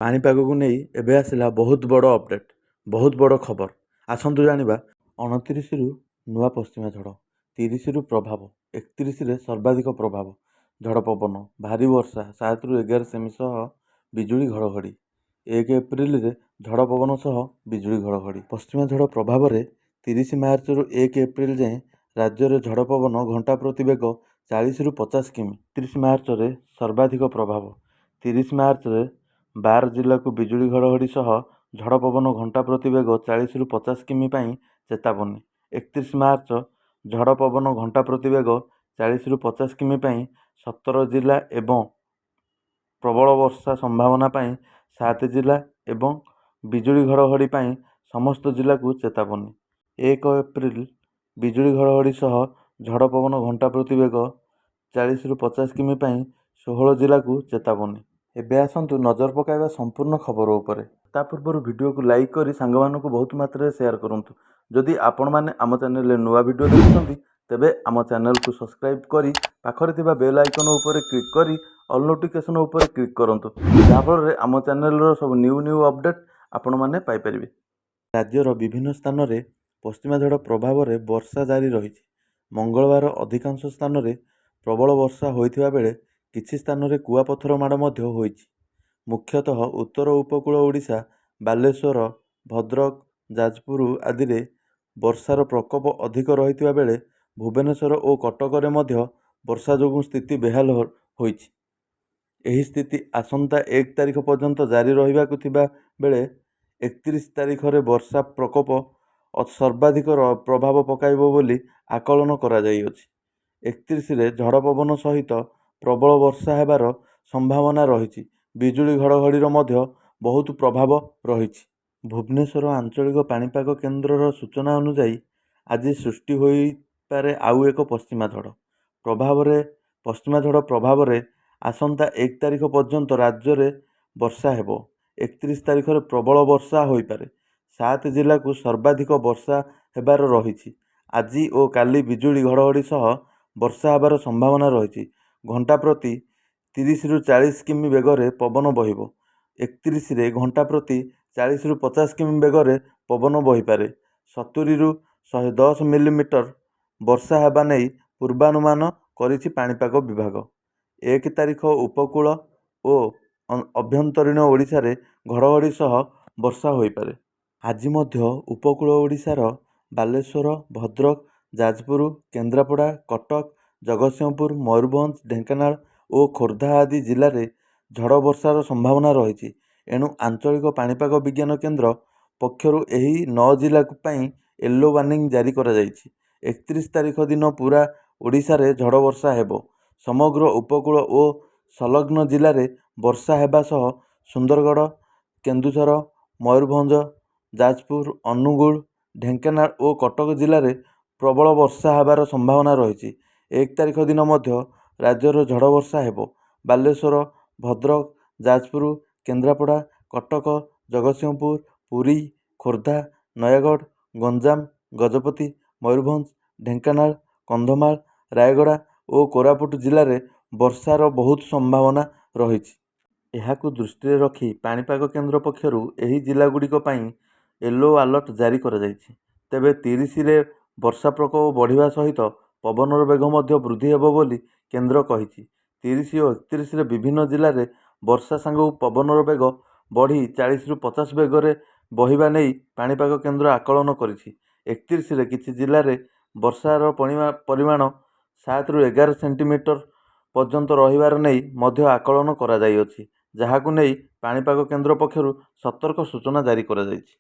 पाणीपाग को नहीं एबे आसला बहुत बड़ अपडेट बहुत बड़ खबर आसतु जानिबा 29 रु नुआ पश्चिमा झड़ 30 रु प्रभाव 31 रे सर्वाधिक प्रभाव झड़ पवन भारी वर्षा 7 रु 11 सेमी सह बिजुली घड़घड़ी 1 एप्रिल रे झड़ पवन सह बिजुली घड़घड़ी पश्चिमा झड़ प्रभाव रे 30 मार्च रु 1 एप्रिल जाए राज्य रे झड़ पवन घंटा प्रति बेग 40 रु 50 किमी 30 मार्च रे सर्वाधिक प्रभाव 30 मार्च रे 12 जिला को बिजुली घड़घड़ी सह झड़ पवन घंटा प्रति बेग 40 रु 50 किमी चेतावनी 31 मार्च झड़ पवन घंटा प्रति बेग 40 रु 50 किमी 17 जिला एवं प्रबल वर्षा संभावना 7 जिला एवं बिजुली घड़घड़ी समस्त जिला को चेतावनी 1 एप्रिल बिजुली घड़घड़ी सह झड़ पवन घंटा प्रति बेग 40 रु 50 किमी 16 जिला को चेतावनी। एबे आसतु नजर पकाइबा संपूर्ण खबर उपरे ता पूर्व वीडियो को लाइक करी सांगमान को बहुत मात्रा शेयर करंतु। जदि आपण माने आम चैनल नुआ वीडियो देखुछंती तेबे आम चैनल को सब्सक्राइब करी पाखरे थिबा बेल आइकन उपरे क्लिक करी ऑल नोटिफिकेशन उपरे क्लिक करंतु जाफल रे आम चैनल रो सब न्यू अपडेट आपण माने पाई परिबे। राज्यर विभिन्न स्थान रे पश्चिमा झड़ प्रभाव रे वर्षा जारी रही। मंगलवार अधिकांश स्थान रे प्रबल वर्षा होइथिबा बेले किछि स्थान रे कुआपथर माड़ मध्य होइछि। मुख्यतः उत्तर उपकूल ओडिशा बालेश्वर भद्रक जाजपुर आदि रे वर्षार प्रकोप अधिक रहिथिबा बेले भुवनेश्वर और कटक रे मध्य वर्षा जोगु स्थिति बेहाल होइछि। एही स्थिति आसंता 1 तारिख पर्यंत जारी रहिबाकु थिबा बेले 31 तारिख रे वर्षा प्रकोप सर्वाधिक प्रभाव पकाइबो बोली आकलन करा जाई अछि। 31 रे झड़ पवन सहित प्रबल वर्षा हेबार संभावना रही। बिजुली घड़घड़ी मध्य बहुत प्रभाव रही। भुवनेश्वर आंचलिक पाणीपाग केन्द्र सूचना अनुसार आज सृष्टि होई पारे आउ एक पश्चिमा झड़ प्रभाव रे आसंता 1 तारिख पर्यंत राज्य रे वर्षा हेबो। 31 तारिख रे प्रबल वर्षा होई पारे। 7 जिला को सर्वाधिक वर्षा हेबार रही। आज और काली बिजुली घड़घड़ी सह वर्षा हेबार संभावना रही। घंटा प्रति 30 रु 40 किमी बेगरे पवन बहिबो। 31 रे घंटा प्रति 40 रु 50 किमी बेगरे पवन बहिपारे। 70 रु 110 मिलीमीटर वर्षा हेबा नै पूर्वानुमान करिछि पाणीपाग विभाग। 1 तारिख उपकूल और अभ्यंतरीण ओडिशा रे घड़घड़ी सह वर्षा होइपारे। आज मध्य उपकूल ओडिशार बालेश्वर भद्रक जाजपुर केन्द्रापड़ा कटक जगतसिंहपुर मयूरभंज ढेंकानाल और खोर्धा आदि जिले में झड़ वर्षार संभावना रही। एणु आंचलिक पाणीपाग विज्ञान केन्द्र पक्षरु एही 9 जिला येलो वार्निंग जारी करा जायछि। 31 तारिख दिन पूरा ओडिशा रे झड़ वर्षा हेबो। समग्र उपकूल और संलग्न जिले में वर्षा हेबा सह सुंदरगढ़ केन्दुझर मयूरभंज जाजपुर अनुगुल ढेंकानाल और कटक जिले में प्रबल वर्षा हेबार संभावना रही। 1 तारिख दिन मध्य राज्यर झड़ वर्षा हेबो। बालेश्वर भद्रक जाजपुर केन्द्रापड़ा कटक जगतसिंहपुर पुरी खोर्धा नयागढ़ गंजाम गजपति मयूरभंज ढेंकानाल कंधमाल रायगड़ा और कोरापुट जिले में वर्षार बहुत संभावना रही। एहाकु दृष्टि रखी पाणीपाग केन्द्र पक्षरु एही जिलागुड़िक येलो अलर्ट जारी करा जायछि। तेबे 30 रे वर्षा प्रकोप बढ़िबा सहित पवनर बेग मध्य वृद्धि हेबो बोली केन्द्र कहिछि। 30 और 31 रे विभिन्न जिले में वर्षा सांगू पवनर बेग बढ़ी 40 रु 50 बेगरे बहिबा नहीं पाणीपाग केन्द्र आकलन करिछि। 31 रे किछि जिले में वर्षार परिमाण 7 रु 11 सेंटीमीटर पर्यंत रहिबार नहीं मध्य आकलन करा जाई अछि, जाहाकु नहीं पाणीपाग केन्द्र पक्षरु सतर्क सूचना जारी करा जायछि।